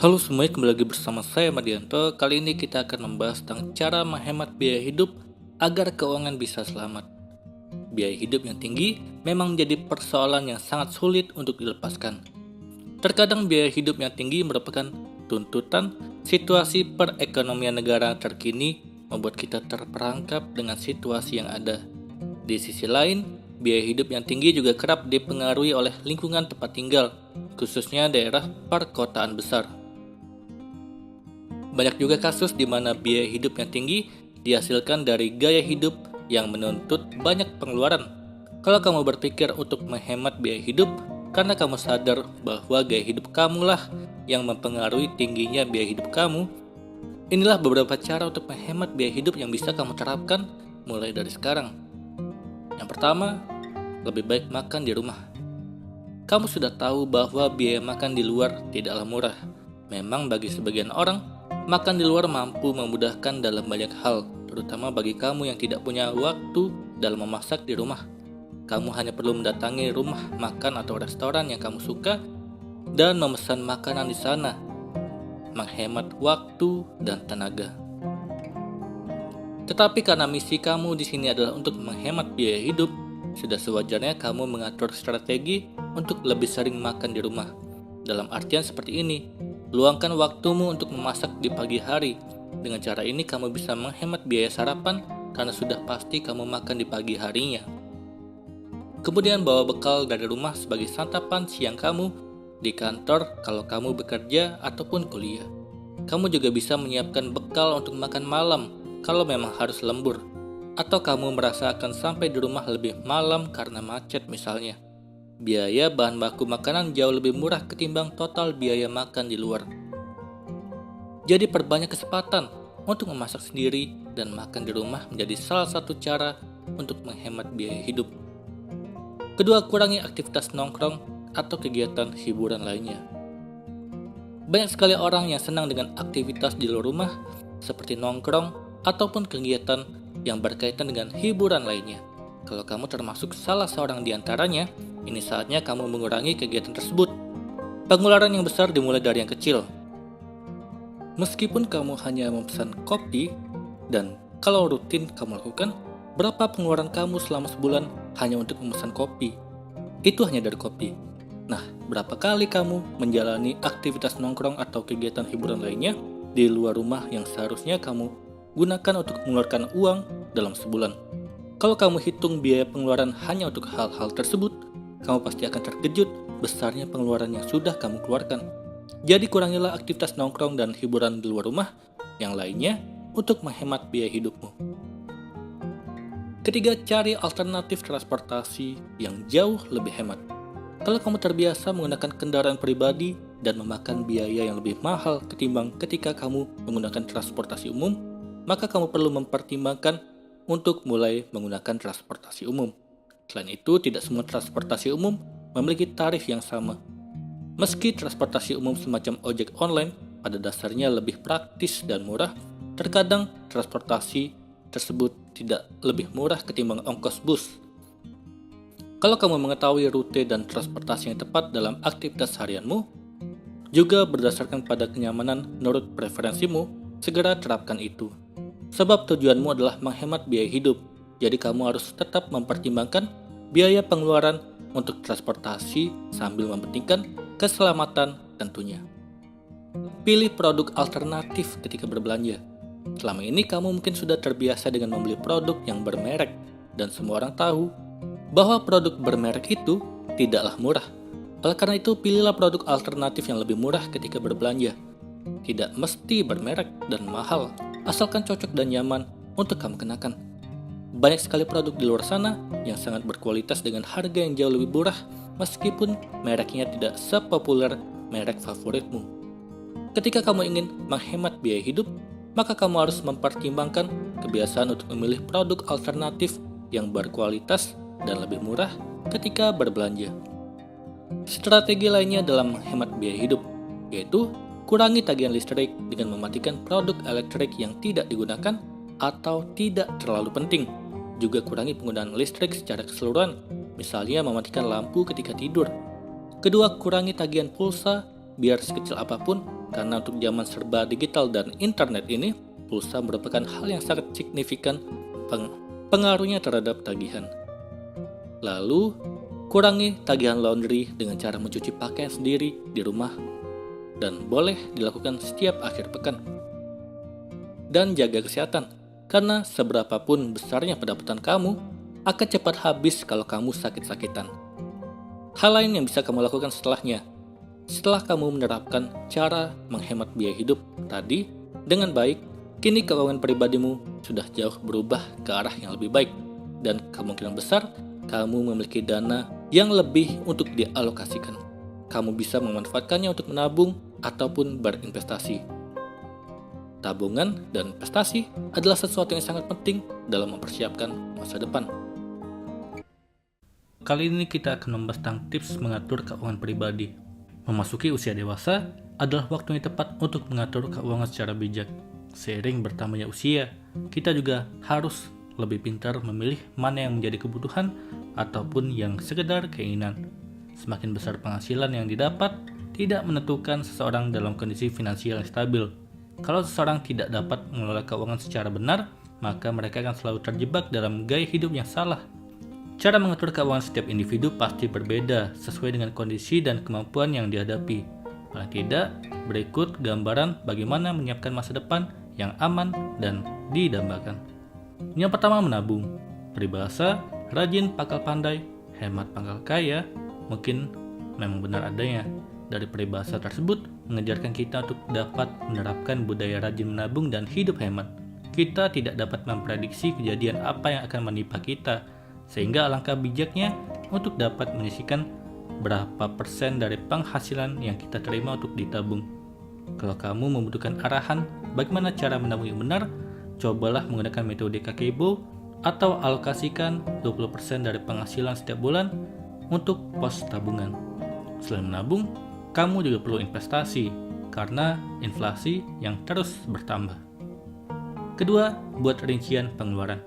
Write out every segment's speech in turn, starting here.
Halo semuanya, kembali lagi bersama saya Madianto. Kali ini kita akan membahas tentang cara menghemat biaya hidup agar keuangan bisa selamat. Biaya hidup yang tinggi memang menjadi persoalan yang sangat sulit untuk dilepaskan. Terkadang biaya hidup yang tinggi merupakan tuntutan situasi perekonomian negara terkini, membuat kita terperangkap dengan situasi yang ada. Di sisi lain, biaya hidup yang tinggi juga kerap dipengaruhi oleh lingkungan tempat tinggal, khususnya daerah perkotaan besar. Banyak juga kasus di mana biaya hidup yang tinggi dihasilkan dari gaya hidup yang menuntut banyak pengeluaran. Kalau kamu berpikir untuk menghemat biaya hidup karena kamu sadar bahwa gaya hidup kamulah yang mempengaruhi tingginya biaya hidup kamu, inilah beberapa cara untuk menghemat biaya hidup yang bisa kamu terapkan mulai dari sekarang. Yang pertama, lebih baik makan di rumah. Kamu sudah tahu bahwa biaya makan di luar tidaklah murah. Memang bagi sebagian orang, makan di luar mampu memudahkan dalam banyak hal, terutama bagi kamu yang tidak punya waktu dalam memasak di rumah. Kamu hanya perlu mendatangi rumah makan atau restoran yang kamu suka dan memesan makanan di sana, menghemat waktu dan tenaga. Tetapi karena misi kamu di sini adalah untuk menghemat biaya hidup, sudah sewajarnya kamu mengatur strategi untuk lebih sering makan di rumah. Dalam artian seperti ini, luangkan waktumu untuk memasak di pagi hari. Dengan cara ini kamu bisa menghemat biaya sarapan karena sudah pasti kamu makan di pagi harinya. Kemudian bawa bekal dari rumah sebagai santapan siang kamu di kantor kalau kamu bekerja ataupun kuliah. Kamu juga bisa menyiapkan bekal untuk makan malam kalau memang harus lembur, atau kamu merasa akan sampai di rumah lebih malam karena macet misalnya. Biaya bahan baku makanan jauh lebih murah ketimbang total biaya makan di luar. Jadi perbanyak kesempatan untuk memasak sendiri dan makan di rumah menjadi salah satu cara untuk menghemat biaya hidup. Kedua, kurangi aktivitas nongkrong atau kegiatan hiburan lainnya. Banyak sekali orang yang senang dengan aktivitas di luar rumah seperti nongkrong ataupun kegiatan yang berkaitan dengan hiburan lainnya. Kalau kamu termasuk salah seorang di antaranya, ini saatnya kamu mengurangi kegiatan tersebut. Pengeluaran yang besar dimulai dari yang kecil. Meskipun kamu hanya memesan kopi, dan kalau rutin kamu lakukan, berapa pengeluaran kamu selama sebulan hanya untuk memesan kopi? Itu hanya dari kopi. Nah, berapa kali kamu menjalani aktivitas nongkrong atau kegiatan hiburan lainnya di luar rumah yang seharusnya kamu gunakan untuk mengeluarkan uang dalam sebulan? Kalau kamu hitung biaya pengeluaran hanya untuk hal-hal tersebut, kamu pasti akan terkejut besarnya pengeluaran yang sudah kamu keluarkan. Jadi kurangilah aktivitas nongkrong dan hiburan di luar rumah yang lainnya untuk menghemat biaya hidupmu. Ketiga, cari alternatif transportasi yang jauh lebih hemat. Kalau kamu terbiasa menggunakan kendaraan pribadi dan memakan biaya yang lebih mahal ketimbang ketika kamu menggunakan transportasi umum, maka kamu perlu mempertimbangkan untuk mulai menggunakan transportasi umum. Selain itu, tidak semua transportasi umum memiliki tarif yang sama. Meski transportasi umum semacam ojek online pada dasarnya lebih praktis dan murah, terkadang transportasi tersebut tidak lebih murah ketimbang ongkos bus. Kalau kamu mengetahui rute dan transportasi yang tepat dalam aktivitas harianmu, juga berdasarkan pada kenyamanan menurut preferensimu, segera terapkan itu. Sebab tujuanmu adalah menghemat biaya hidup, jadi kamu harus tetap mempertimbangkan biaya pengeluaran untuk transportasi sambil mementingkan keselamatan tentunya. Pilih produk alternatif ketika berbelanja. Selama ini kamu mungkin sudah terbiasa dengan membeli produk yang bermerek, dan semua orang tahu bahwa produk bermerek itu tidaklah murah. Oleh karena itu, pilihlah produk alternatif yang lebih murah ketika berbelanja. Tidak mesti bermerek dan mahal, asalkan cocok dan nyaman untuk kamu kenakan. Banyak sekali produk di luar sana yang sangat berkualitas dengan harga yang jauh lebih murah, meskipun mereknya tidak sepopuler merek favoritmu. Ketika kamu ingin menghemat biaya hidup, maka kamu harus mempertimbangkan kebiasaan untuk memilih produk alternatif yang berkualitas dan lebih murah ketika berbelanja. Strategi lainnya dalam menghemat biaya hidup, yaitu kurangi tagihan listrik dengan mematikan produk elektrik yang tidak digunakan atau tidak terlalu penting. Juga kurangi penggunaan listrik secara keseluruhan, misalnya mematikan lampu ketika tidur. Kedua, kurangi tagihan pulsa biar sekecil apapun karena untuk zaman serba digital dan internet ini, pulsa merupakan hal yang sangat signifikan pengaruhnya terhadap tagihan. Lalu, kurangi tagihan laundry dengan cara mencuci pakaian sendiri di rumah dan boleh dilakukan setiap akhir pekan. Dan jaga kesehatan, karena seberapapun besarnya pendapatan kamu akan cepat habis kalau kamu sakit-sakitan. Hal lain yang bisa kamu lakukan setelahnya, setelah kamu menerapkan cara menghemat biaya hidup tadi dengan baik, kini keuangan pribadimu sudah jauh berubah ke arah yang lebih baik dan kemungkinan besar kamu memiliki dana yang lebih untuk dialokasikan. Kamu bisa memanfaatkannya untuk menabung ataupun berinvestasi. Tabungan dan investasi adalah sesuatu yang sangat penting dalam mempersiapkan masa depan. Kali ini kita akan membahas tentang tips mengatur keuangan pribadi. Memasuki usia dewasa adalah waktu yang tepat untuk mengatur keuangan secara bijak. Seiring bertambahnya usia, kita juga harus lebih pintar memilih mana yang menjadi kebutuhan ataupun yang sekedar keinginan. Semakin besar penghasilan yang didapat, tidak menentukan seseorang dalam kondisi finansial yang stabil. Kalau seseorang tidak dapat mengelola keuangan secara benar, maka mereka akan selalu terjebak dalam gaya hidup yang salah. Cara mengatur keuangan setiap individu pasti berbeda sesuai dengan kondisi dan kemampuan yang dihadapi. Paling tidak, berikut gambaran bagaimana menyiapkan masa depan yang aman dan didambakan. Yang pertama, menabung. Peribahasa, rajin pangkal pandai, hemat pangkal kaya, mungkin memang benar adanya. Dari peribahasa tersebut, mengajarkan kita untuk dapat menerapkan budaya rajin menabung dan hidup hemat. Kita tidak dapat memprediksi kejadian apa yang akan menimpa kita, sehingga alangkah bijaknya untuk dapat menyisihkan berapa persen dari penghasilan yang kita terima untuk ditabung. Kalau kamu membutuhkan arahan bagaimana cara menabung yang benar, cobalah menggunakan metode Kakeibo atau alokasikan 20% dari penghasilan setiap bulan untuk pos tabungan. Selain menabung, kamu juga perlu investasi karena inflasi yang terus bertambah. Kedua, buat rincian pengeluaran.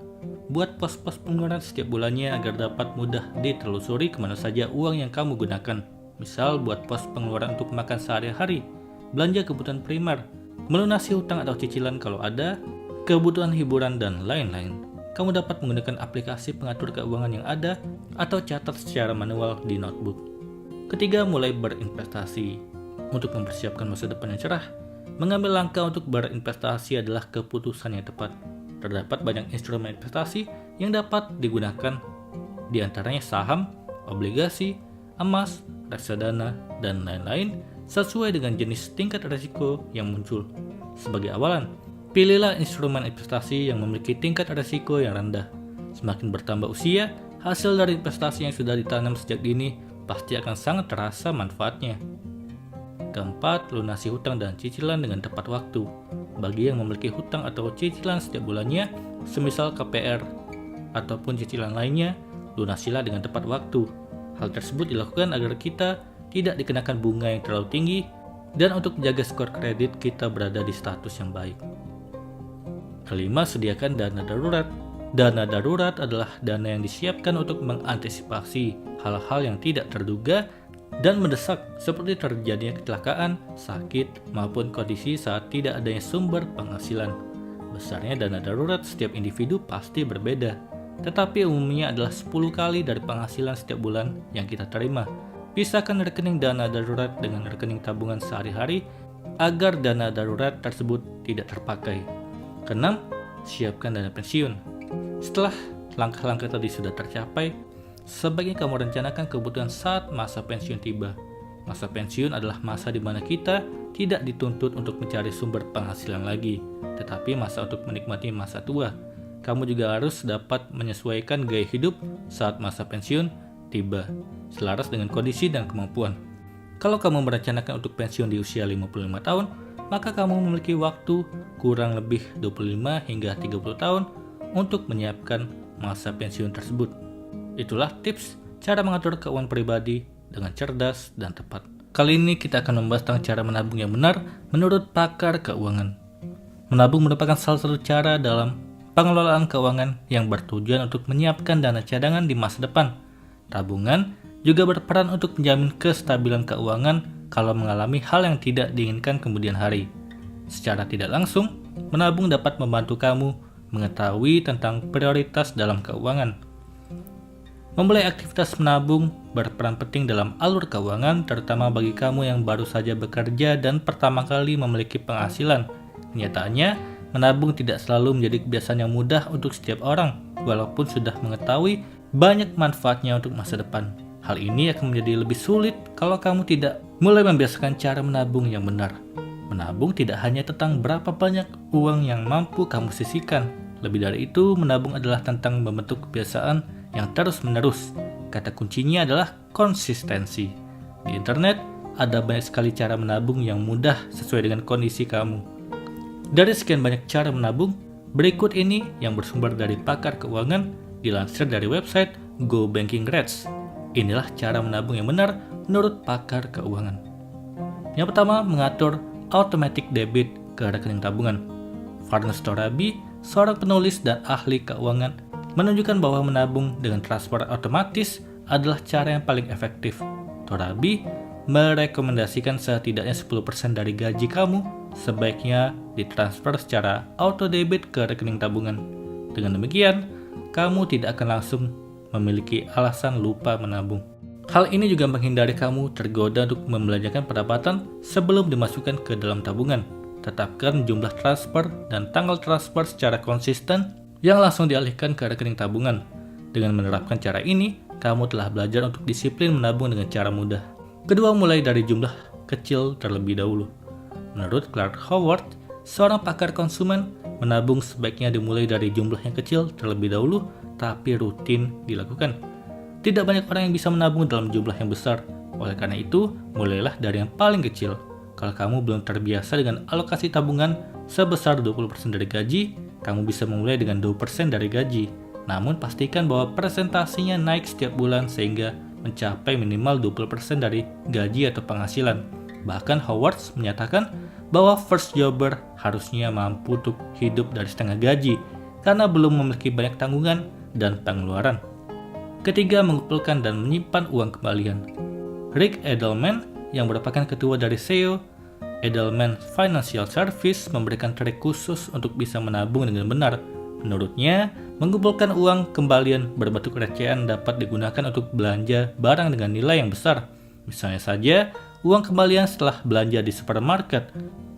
Buat pos-pos pengeluaran setiap bulannya agar dapat mudah ditelusuri kemana saja uang yang kamu gunakan. Misal buat pos pengeluaran untuk makan sehari-hari, belanja kebutuhan primer, melunasi hutang atau cicilan kalau ada, kebutuhan hiburan, dan lain-lain. Kamu dapat menggunakan aplikasi pengatur keuangan yang ada atau catat secara manual di notebook. Ketiga, mulai berinvestasi. Untuk mempersiapkan masa depan yang cerah, mengambil langkah untuk berinvestasi adalah keputusan yang tepat. Terdapat banyak instrumen investasi yang dapat digunakan, di antaranya saham, obligasi, emas, reksadana, dan lain-lain sesuai dengan jenis tingkat risiko yang muncul. Sebagai awalan, pilihlah instrumen investasi yang memiliki tingkat risiko yang rendah. Semakin bertambah usia, hasil dari investasi yang sudah ditanam sejak dini pasti akan sangat terasa manfaatnya. Keempat, lunasi hutang dan cicilan dengan tepat waktu. Bagi yang memiliki hutang atau cicilan setiap bulannya, semisal KPR ataupun cicilan lainnya, lunasilah dengan tepat waktu. Hal tersebut dilakukan agar kita tidak dikenakan bunga yang terlalu tinggi dan untuk menjaga skor kredit kita berada di status yang baik. Kelima, sediakan dana darurat. Dana darurat adalah dana yang disiapkan untuk mengantisipasi hal-hal yang tidak terduga dan mendesak seperti terjadinya kecelakaan, sakit, maupun kondisi saat tidak adanya sumber penghasilan. Besarnya dana darurat setiap individu pasti berbeda, tetapi umumnya adalah 10 kali dari penghasilan setiap bulan yang kita terima. Pisahkan rekening dana darurat dengan rekening tabungan sehari-hari agar dana darurat tersebut tidak terpakai. Keenam, siapkan dana pensiun. Setelah langkah-langkah tadi sudah tercapai, sebaiknya kamu rencanakan kebutuhan saat masa pensiun tiba. Masa pensiun adalah masa di mana kita tidak dituntut untuk mencari sumber penghasilan lagi, tetapi masa untuk menikmati masa tua. Kamu juga harus dapat menyesuaikan gaya hidup saat masa pensiun tiba, selaras dengan kondisi dan kemampuan. Kalau kamu merencanakan untuk pensiun di usia 55 tahun, maka kamu memiliki waktu kurang lebih 25 hingga 30 tahun untuk menyiapkan masa pensiun tersebut. Itulah tips cara mengatur keuangan pribadi dengan cerdas dan tepat. Kali ini kita akan membahas tentang cara menabung yang benar menurut pakar keuangan. Menabung merupakan salah satu cara dalam pengelolaan keuangan yang bertujuan untuk menyiapkan dana cadangan di masa depan. Tabungan juga berperan untuk menjamin kestabilan keuangan kalau mengalami hal yang tidak diinginkan kemudian hari. Secara tidak langsung, menabung dapat membantu kamu mengetahui tentang prioritas dalam keuangan. Memulai aktivitas menabung berperan penting dalam alur keuangan, terutama bagi kamu yang baru saja bekerja dan pertama kali memiliki penghasilan. Kenyataannya, menabung tidak selalu menjadi kebiasaan yang mudah untuk setiap orang, walaupun sudah mengetahui banyak manfaatnya untuk masa depan. Hal ini akan menjadi lebih sulit kalau kamu tidak mulai membiasakan cara menabung yang benar. Menabung tidak hanya tentang berapa banyak uang yang mampu kamu sisihkan. Lebih dari itu, menabung adalah tentang membentuk kebiasaan yang terus-menerus. Kata kuncinya adalah konsistensi. Di internet, ada banyak sekali cara menabung yang mudah sesuai dengan kondisi kamu. Dari sekian banyak cara menabung, berikut ini yang bersumber dari pakar keuangan, dilansir dari website Go Banking Rats. Inilah cara menabung yang benar menurut pakar keuangan. Yang pertama, mengatur automatic debit ke rekening tabungan. Farnes Torabi, seorang penulis dan ahli keuangan, menunjukkan bahwa menabung dengan transfer otomatis adalah cara yang paling efektif. Torabi merekomendasikan setidaknya 10% dari gaji kamu sebaiknya ditransfer secara auto debit ke rekening tabungan. Dengan demikian, kamu tidak akan langsung memiliki alasan lupa menabung. Hal ini juga menghindari kamu tergoda untuk membelanjakan pendapatan sebelum dimasukkan ke dalam tabungan. Tetapkan jumlah transfer dan tanggal transfer secara konsisten yang langsung dialihkan ke rekening tabungan. Dengan menerapkan cara ini, kamu telah belajar untuk disiplin menabung dengan cara mudah. Kedua, mulai dari jumlah kecil terlebih dahulu. Menurut Clark Howard, seorang pakar konsumen, menabung sebaiknya dimulai dari jumlah yang kecil terlebih dahulu, tapi rutin dilakukan. Tidak banyak orang yang bisa menabung dalam jumlah yang besar. Oleh karena itu, mulailah dari yang paling kecil. Kalau kamu belum terbiasa dengan alokasi tabungan sebesar 20% dari gaji, kamu bisa memulai dengan 2% dari gaji. Namun pastikan bahwa presentasinya naik setiap bulan sehingga mencapai minimal 20% dari gaji atau penghasilan. Bahkan Howard menyatakan bahwa first jobber harusnya mampu untuk hidup dari setengah gaji karena belum memiliki banyak tanggungan dan pengeluaran. Ketiga, mengumpulkan dan menyimpan uang kembalian. Rick Edelman yang merupakan ketua dari CEO Edelman Financial Service memberikan trik khusus untuk bisa menabung dengan benar. Menurutnya, mengumpulkan uang kembalian berbentuk recehan dapat digunakan untuk belanja barang dengan nilai yang besar. Misalnya saja, uang kembalian setelah belanja di supermarket.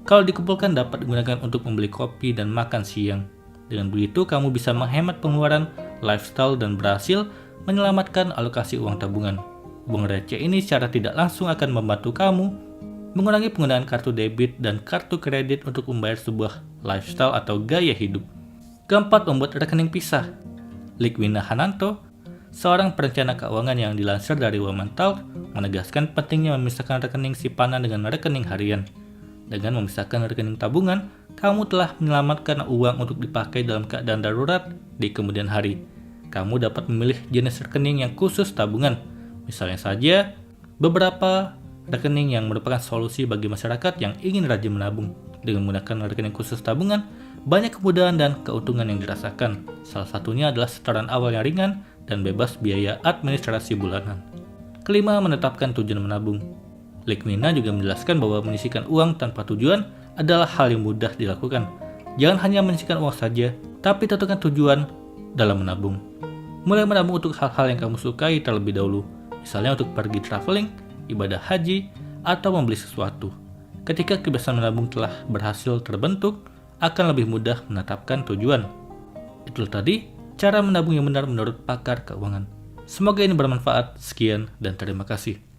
Kalau dikumpulkan dapat digunakan untuk membeli kopi dan makan siang. Dengan begitu, kamu bisa menghemat pengeluaran, lifestyle, dan berhasil menyelamatkan alokasi uang tabungan. Uang receh ini secara tidak langsung akan membantu kamu mengurangi penggunaan kartu debit dan kartu kredit untuk membayar sebuah lifestyle atau gaya hidup. Keempat, membuat rekening pisah. Likwina Hananto, seorang perencana keuangan yang dilansir dari Women Talk, menegaskan pentingnya memisahkan rekening simpanan dengan rekening harian. Dengan memisahkan rekening tabungan, kamu telah menyelamatkan uang untuk dipakai dalam keadaan darurat di kemudian hari. Kamu dapat memilih jenis rekening yang khusus tabungan. Misalnya saja, beberapa rekening yang merupakan solusi bagi masyarakat yang ingin rajin menabung. Dengan menggunakan rekening khusus tabungan, banyak kemudahan dan keuntungan yang dirasakan. Salah satunya adalah setoran awal yang ringan dan bebas biaya administrasi bulanan. Kelima, menetapkan tujuan menabung. Likwina juga menjelaskan bahwa menyisihkan uang tanpa tujuan adalah hal yang mudah dilakukan. Jangan hanya menyisihkan uang saja, tapi tentukan tujuan dalam menabung. Mulai menabung untuk hal-hal yang kamu sukai terlebih dahulu, misalnya untuk pergi traveling, ibadah haji, atau membeli sesuatu. Ketika kebiasaan menabung telah berhasil terbentuk, akan lebih mudah menetapkan tujuan. Itulah tadi cara menabung yang benar menurut pakar keuangan. Semoga ini bermanfaat. Sekian dan terima kasih.